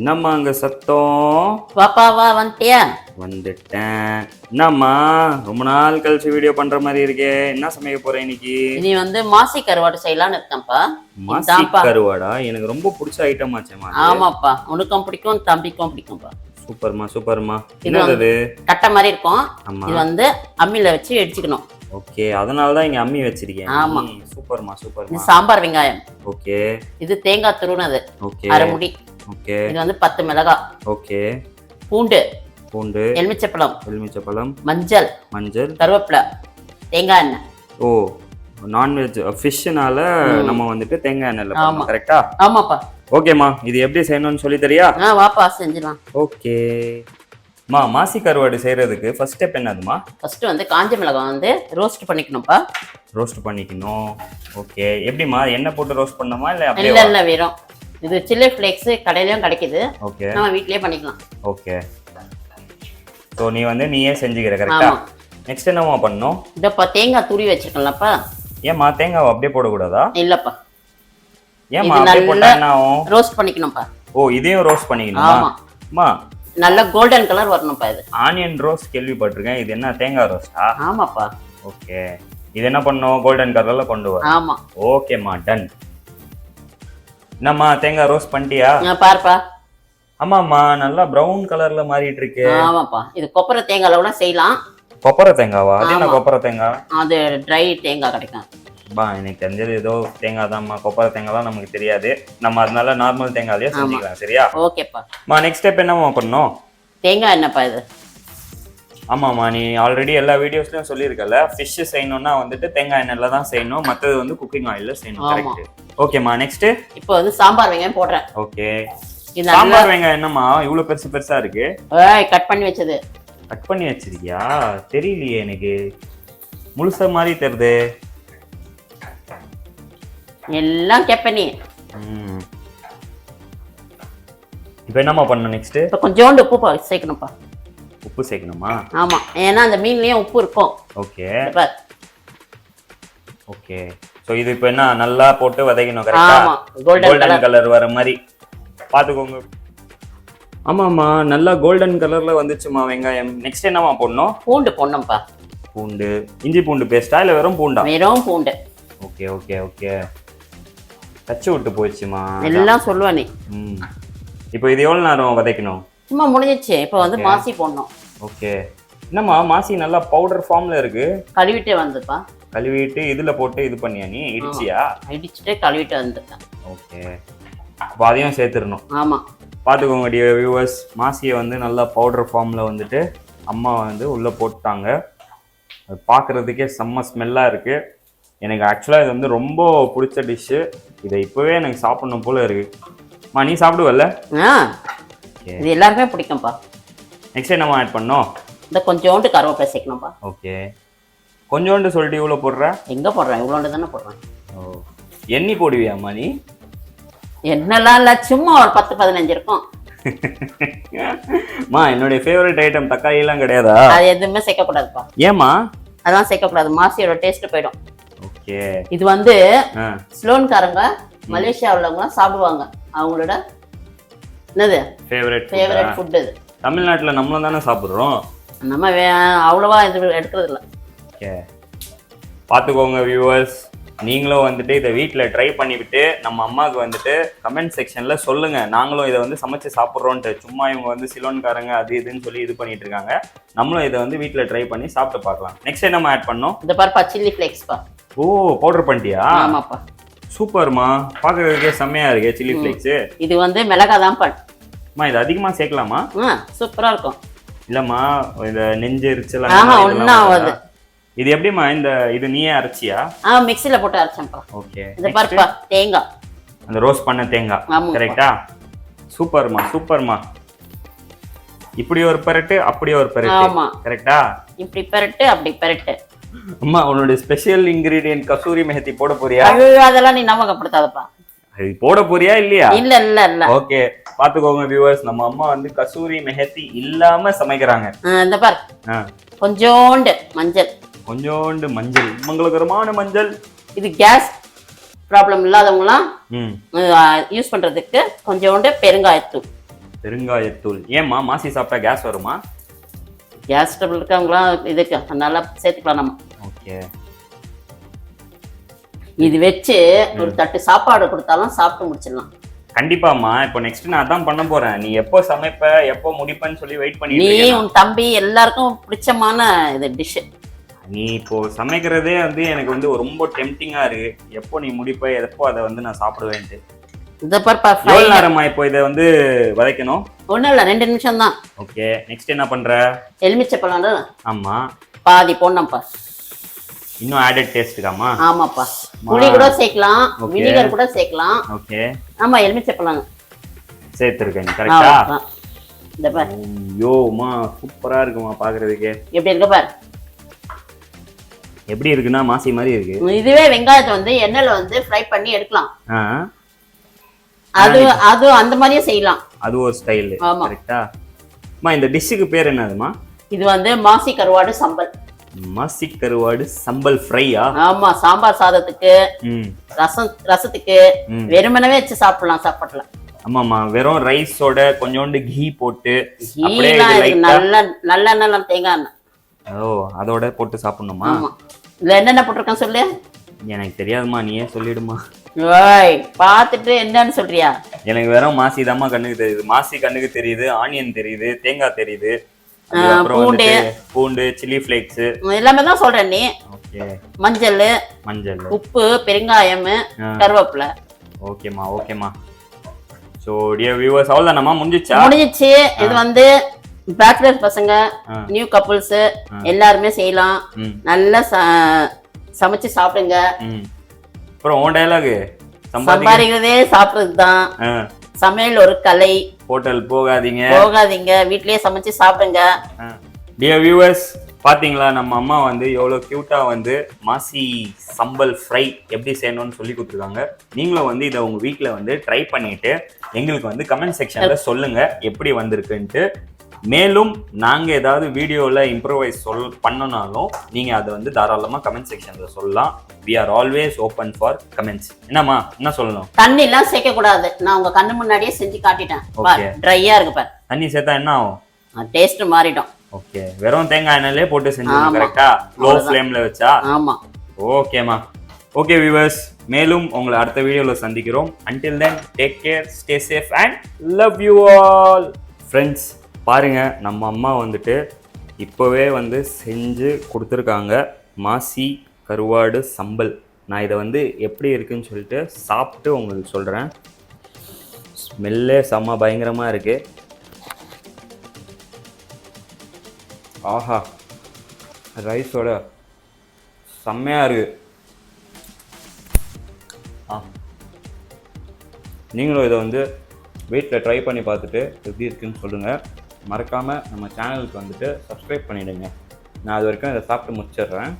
என்னம்மா அங்க சத்தம்? பாப்பா வா வந்துட்டியா? வந்துட்டேன். என்னம்மா ரொம்ப நாள் கழிச்சு வீடியோ பண்ற மாதிரி இருக்கே? என்ன சமைக்க போற இன்னைக்கு? நீ மாசி கருவாடு செய்யலாம்னு இருக்கேன்ப்பா. மாசி கருவாடா? எனக்கு ரொம்ப பிடிச்ச ஐட்டம் ஆச்சேமா. ஆமாப்பா, உனக்கும் பிடிக்கும் தம்பிக்கும் பிடிக்கும்பா. சூப்பர்மா சூப்பர்மா. என்னது கட்டை மாதிரி இருக்கும். இது அம்மியில வச்சு இடிச்சுக்கணும். ஓகே, அதனால தான் இங்க அம்மி வச்சிருக்கேன். ஆமா, சூப்பர்மா சூப்பர்மா. இது சாம்பார் வெங்காயம். ஓகே. இது தேங்காய் துருவனது. ஓகே. அரை முடி. ஓகே. இது 10 மிளகாய். ஓகே. பூண்டு. பூண்டு. எலுமிச்சப்பழம். மஞ்சள். கருவேப்பிலை. தேங்காய் எண்ணெய். ஓ, நான்வெஜ் ஃபிஷ்னால நம்ம தேங்காய் எண்ணெய்ல பண்ணோம், கரெக்ட்டா? ஆமாப்பா. ஓகேம்மா, இது எப்படி செய்யணும்னு சொல்லி தரியா? வாப்பா செஞ்சிடலாம். ஓகே மாசி கருவாடு செய்யறதுக்கு ஃபர்ஸ்ட் ஸ்டெப் என்னதுமா? ஃபர்ஸ்ட் காஞ்ச மிளகாய் ரோஸ்ட் பண்ணிக்கணும்ப்பா. ரோஸ்ட் பண்ணிக்கணும். ஓகே, எப்படிமா எண்ணெய் போட்டு ரோஸ்ட் பண்ணணுமா இல்ல அப்படியே? இல்ல வெறும் இது சில்லி ஃப்ளேக்ஸ் கடையிலயும் கிடைக்குது. ஓகே, நம்ம வீட்லயே பண்ணிக்கலாம். ஓகே. சோ நீயே செஞ்சுக்கிற, கரெக்ட்டா? நெக்ஸ்ட் என்னமா பண்ணனும்? இதப்பா தேங்காய் துருவி வச்சிருக்கலாம்ப்பா. ஏமா தேங்காய் அப்படியே போட கூடாதா? இல்லப்பா, ஏமா அப்படியே போட்டா என்ன ஆகும்? ரோஸ்ட் பண்ணிக்கணும்ப்பா. ஓ, இதையும் ரோஸ்ட் பண்ணிக்கணுமா? ஆமா, நல்ல கோல்டன் கலர் வரணும்ப்பா. இது ஆனியன் ரோஸ்ட் கேள்விப்பட்டிருக்கேன். இது என்ன தேங்காய் ரோஸ்டா? ஆமாப்பா. ஓகே, இது என்ன பண்ணனும்? கோல்டன் கலர்ல கொண்டு வர. ஆமா. ஓகேமா, டன். என்னம்மா தேங்காய் ரோஸ்ட் பண்ணிட்டியா? பாருப்பா. ஆமாம்மா, நல்லா பிரவுன் கலர்ல மாறிட்டு இருக்கு. ஆமாப்பா, இது கொப்பரை தேங்காய்ல கூட செய்யலாம். கொப்பரை தேங்காவா? அது என்ன கொப்பரை தேங்காய்? அது ட்ரை தேங்காய் கிடைக்கும். எனக்கு தெரிஞ்சது ஏதோ தேங்காய் தான்மா. கொப்பரை தேங்காய்லாம் நமக்கு தெரியாது. நம்ம அதனால நார்மல் தேங்காயிலே செஞ்சுக்கலாம், சரியா? ஓகேப்பா. நெக்ஸ்ட் ஸ்டெப் என்னம்மா பண்ணணும்? தேங்காய் என்னப்பா இது? ஆமாம்மா, நீ ஆல்ரெடி எல்லா வீடியோஸ்லயும் சொல்லியிருக்கல, ஃபிஷ் செய்யணும்னா தேங்காய் எண்ணெய்ல தான் செய்யணும், மற்றது குக்கிங் ஆயில்ல செய்யணும், கரெக்ட்? ஓகேம்மா, நெக்ஸ்ட் இப்போ சாம்பார் வெங்காயம் போடுறேன். ஓகே. சாம்பார் வெங்காயம் என்னம்மா இவ்வளவு பெருசு பெருசா இருக்கு? கட் பண்ணி வச்சது. கட் பண்ணி வச்சிருக்கியா? தெரியலையே, எனக்கு முழுசா மாதிரி தெரியுது. எல்லாம் கட் பண்ணி. இப்போ என்னம்மா பண்ணணும் நெக்ஸ்ட்? இப்போ கொஞ்சோண்டு உப்பு சேர்க்கணும்ப்பா. உப்பு சேர்க்கணுமா? ஆமா, ஏன்னா அந்த மீன்லயே உப்பு இருக்கும். ஓகே. ஓகே, சோ இது இப்போ என்ன நல்லா போட்டு வதக்கணும், கரெக்ட்டா? ஆமா, கோல்டன் கலர் வர மாதிரி பாத்துக்கோங்க. ஆமாம்மா, நல்லா கோல்டன் கலர்ல வந்துச்சுமா வெங்காயம். நெக்ஸ்ட் என்னம்மா போடணும்? பூண்டு போடணும்ப்பா. பூண்டு. இஞ்சி பூண்டு பேஸ்டா இல்ல வெறும் பூண்டா? வெறும் பூண்டு. Okay okay okay. தச்சு விட்டு போயிடுச்சுமா. எல்லாம் சொல்லுவா நீ. இப்போ இது எவ்வளவு நேரம் வதக்கணும்? சும்மா முடிஞ்சிச்சு. இப்போ மாசி போடணும். ஓகே. என்னம்மா மாசி நல்லா பவுடர் ஃபார்ம்ல இருக்கு? கழுவிட்டே வந்துப்பா. கழுவிட்டு இதுல போட்டு இது பண்ணியா? நீ இடிச்சியா? இடிச்சிட்டு கழுவிட்டு வந்துட்டேன். ஓகே, அப்போ அதையும் சேர்த்துடணும். ஆமா, பார்த்துக்கோங்க டியர் வியூவர்ஸ். மாசியை நல்லா பவுடர் ஃபார்மில் அம்மா உள்ள போட்டாங்க. அது பார்க்குறதுக்கே செம்ம ஸ்மெல்லாக இருக்கு. எனக்கு ஆக்சுவலாக இது ரொம்ப பிடிச்ச டிஷ்ஷு. இதை இப்போவே எனக்கு சாப்பிடணும் போல இருக்கு. நீ சாப்பிடுவல்ல? இது எல்லாருமே பிடிக்கும்ப்பா. நெக்ஸ்ட் என்னம்மா ஆட் பண்ணோம்? இந்த கொஞ்சோண்டு கருவேப்பிலை சேர்க்கணும்ப்பா. ஓகே. கொஞ்சோண்டு சொல்லிட்டு இவ்வளோ போடுற? எங்கே போடுறேன், இவ்வளோண்டு தானே போடுறேன். ஓ, எண்ணி போடுவியாம்மா நீ? என்னெல்லாம் இல்லை, சும்மா ஒரு 10-15 இருக்கும். என்னுடைய ஃபேவரட் ஐட்டம் தக்காளி எல்லாம் கிடையாதா? அது எதுவுமே சேர்க்கக்கூடாதுப்பா. ஏமா? அதான் சேர்க்கக்கூடாது, மாசியோட டேஸ்ட் போயிடும். ஓகே. இது ஸ்லோன்காரங்க மலேசியா உள்ளவங்க சாப்பிடுவாங்க. அவங்களோட என்னது ஃபேவரட் ஃபுட் இது. தமிழ்நாட்டில் நம்மளும் தானே சாப்பிட்றோம். நம்ம அவ்வளவா இது எடுக்கிறது இல்லை. ஓகே, பார்த்துக்கோங்க வியூவர்ஸ். நீங்களும் இதை வீட்டில் ட்ரை பண்ணிவிட்டு நம்ம அம்மாவுக்கு கமெண்ட் செக்ஷனில் சொல்லுங்கள். நாங்களும் இதை சமைச்சு சாப்பிட்றோன்ட்டு. சும்மா இவங்க சிலோன்காரங்க அது இதுன்னு சொல்லி இது பண்ணிட்டு இருக்காங்க. நம்மளும் இதை வீட்டில் ட்ரை பண்ணி சாப்பிட்டு பார்க்கலாம். நெக்ஸ்ட் என்னம்மா ஆட் பண்ணோம்? இந்த பாருப்பா, சில்லி ஃப்ளேக்ஸ்ப்பா. ஓ, பவுடர் பண்ணிட்டியா? ஆமாப்பா. சூப்பர்மா, பார்க்கறதுக்கே செம்மையா இருக்கு சில்லி ஃப்ளேக்ஸ். இது மிளகாய் தான் அம்மா, இது அதிகமாக சேர்க்கலாமா? சூப்பரா இருக்கும். இல்லைம்மா, இந்த நெஞ்சு எரிச்சல் ஒன்றும் ஆகாது. இது எப்படிமா இது நீயே அரைச்சியா? மிக்ஸில போட்டு அரைச்சேன்ப்பா. ஓகே. இந்த பாருப்பா, தேங்காய், அந்த ரோஸ்ட் பண்ண தேங்காய், கரெக்ட்டா? சூப்பர்மா சூப்பர்மா. இப்படி ஒரு பரட்டு, அப்படி ஒரு பரட்டு, கரெக்ட்டா? இப்படி பரட்டு, அப்படி பரட்டு. அம்மா, உன்னோட ஸ்பெஷல் இன்கிரிடியன்ட் கசூரி மெஹந்தி போட போறியா? அதெல்லாம் நீ நம்பகப்படுத்தாதப்பா. அது போட போறியா இல்லையா? இல்ல இல்ல இல்ல. ஓகே, பாத்துக்கோங்க வியூவர்ஸ். நம்ம அம்மா கசூரி மெஹந்தி இல்லாம சமைக்கிறாங்க. இந்த பாரு, கொஞ்சோண்டு மஞ்சள். கொஞ்சோண்டு மஞ்சள், மங்களகரமான மஞ்சள். இது கேஸ் ப்ராப்ளம் இல்லாதவங்களாம் யூஸ் பண்றதுக்கு கொஞ்சோண்டு பெருங்காயத்தூள். பெருங்காயத்தூள். ஏம்மா மாசி சாப்பிட்டா கேஸ் வருமா? கேஸ் ட்ரபிள் இருக்கவங்களாம் இதுக்கு நல்லா சேர்த்துக்கலாம் நம்ம. ஓகே. இது வச்சு ஒரு தட்டு சாப்பாடு கொடுத்தாலும் சாப்பிட்டு முடிச்சிடலாம். கண்டிப்பாம்மா. இப்போ நெக்ஸ்ட் நான் அதான் பண்ண போறேன். நீ எப்போ சமைப்ப எப்போ முடிப்பன்னு சொல்லி வெயிட் பண்ணிட்டு நீ உன் தம்பி எல்லாருக்கும் பிடிச்சமான இது டிஷ். நீ இப்போ சமைக்கிறதே வந்து எனக்கு வந்து ரொம்ப டெம்டிங்கா இருக்கு. எப்போ நீ முடிப்ப எப்போ அதை வந்து நான் சாப்பிடுவேன்ட்டு. இத பாருப்பா. எவ்வளவு நேரமா இப்போ இதை வந்து வதக்கணும்? ஒண்ணும் இல்ல, 2 நிமிஷம் தான். ஓகே. நெக்ஸ்ட் என்ன பண்ற? எலுமிச்சை பழம். ஆமா, பாதி போடணும்ப்பா. இன்னும் ஆடட் டேஸ்ட்டுக்காமா? ஆமாப்பா. புளி கூட சேர்க்கலாம், வினிகர் கூட சேர்க்கலாம். ஓகே. ஆமா, எலுமிச்சை பழம் சேர்த்துருக்கேன். கரெக்டா? இந்த பாரு. ஐயோமா சூப்பரா இருக்குமா பாக்குறதுக்கு. எப்படி இருக்கு பாரு. எப்படி இருக்குன்னா மாசி மாதிரி இருக்கு. இதுவே வெங்காயத்தை வந்து எண்ணெயில வந்து ஃப்ரை பண்ணி எடுக்கலாம். அது அது அந்த மாதிரியே செய்யலாம். அது ஒரு ஸ்டைல். கரெக்ட்டா? அம்மா இந்த டிஷ்ஷுக்கு பேர் என்னதுமா? இது வந்து மாசி கருவாடு சம்பல். மாசி கருவாடு சம்பல் ஃப்ரையா? ஆமா, சாம்பார் சாதத்துக்கு, ரசத்துக்கு, வெறுமனவே வச்சு சாப்பிடலாம் சாப்பாட்டுல. ஆமாமா, வெறும் ரைஸோட கொஞ்சோண்டு கீ போட்டு நல்லெண்ணெய் தேங்காய் எண்ணெய் அதோட போட்டு சாப்பிடணுமா? இதுல என்னென்ன போட்டிருக்கேன் சொல்லு. எனக்கு தெரியாதுமா, நீயே சொல்லிடுமா. பாத்துட்டு என்னன்னு சொல்றியா? எனக்கு வெறும் மாசி தாம்மா கண்ணுக்கு தெரியுது. மாசி கண்ணுக்கு தெரியுது, ஆனியன் தெரியுது, தேங்காய் தெரியுது, பூண்டு, சில்லி ஃபிளேக்ஸ் எல்லாமே தான் சொல்றேன் நீ. மஞ்சள், உப்பு, பெருங்காயம், கருவேப்பிலை. ஓகேமா. சோ டியர் வியூவர்ஸ், அவ்வளவுதானமா? முடிஞ்சிச்சு. இது வந்து பேச்சுலர் பசங்க, நியூ கப்புள்ஸ் எல்லாருமே செய்யலாம். நல்லா சமைச்சு சாப்பிடுங்க. அப்புறம் ஓன் டயலாக், சம்பாதிக்கிறதே சாப்பிடுறதுதான். சமையல் ஒரு கலை. ஹோட்டல் போகாதீங்க, வீட்லயே சமைச்சு சாப்பிடுங்க. டியர் வியூவர்ஸ், பாத்தீங்களா நம்ம அம்மா வந்து எவ்வளவு கியூட்டா வந்து மாசி சம்பல் ஃப்ரை எப்படி செய்யணும்னு சொல்லி கொடுத்துருக்காங்க. நீங்களும் வந்து இதை உங்க வீட்ல வந்து ட்ரை பண்ணிட்டு எங்களுக்கு வந்து கமெண்ட் செக்ஷன்ல சொல்லுங்க எப்படி வந்திருக்குன்ட்டு. மேலும் நாங்க ஏதாவது வீடியோல இம்ப்ரோவைஸ் பண்ணனாலும் நீங்க அதை வந்து தாராளமா கமெண்ட் செக்ஷன்ல சொல்லலாம். we are always open for comments. என்னம்மா, என்ன சொல்லணும்? தண்ணி எல்லாம் சேர்க்க கூடாது. நான் உங்க கண்ணு முன்னாடியே செஞ்சு காட்டிட்டேன். ட்ரையா இருக்கு பாரு. தண்ணி சேர்த்தா என்ன ஆகும்? டேஸ்ட் மாறிடும். ஓகே. வெறும் தேங்காய் எண்ணெயிலே போட்டு செஞ்சோம். கரெக்ட்டா? லோ ஃப்ளேம்ல வச்சா? ஆமா. ஓகேமா. ஓகே வியூவர்ஸ், மேலும் உங்களை அடுத்த வீடியோல சந்திக்கிறோம். until then take care, stay safe and love you all. friends, பாருங்க நம்ம அம்மா வந்துட்டு இப்போவே வந்து செஞ்சு கொடுத்துருக்காங்க மாசி கருவாடு சம்பல். நான் இதை வந்து எப்படி இருக்குன்னு சொல்லிட்டு சாப்பிட்டு உங்களுக்கு சொல்கிறேன். ஸ்மெல்லே செம்ம பயங்கரமாக இருக்கு. ஆஹா, ரைஸோட செம்மையாக இருக்கு. நீங்களும் இதை வந்து வீட்டில் ட்ரை பண்ணி பார்த்துட்டு எப்படி இருக்குன்னு சொல்லுங்கள். மறக்காமல் நம்ம சேனலுக்கு வந்துட்டு சப்ஸ்கிரைப் பண்ணிவிடுங்க. நான் அது வரைக்கும் இதை சாப்பிட்டு முடிச்சிடுறேன்.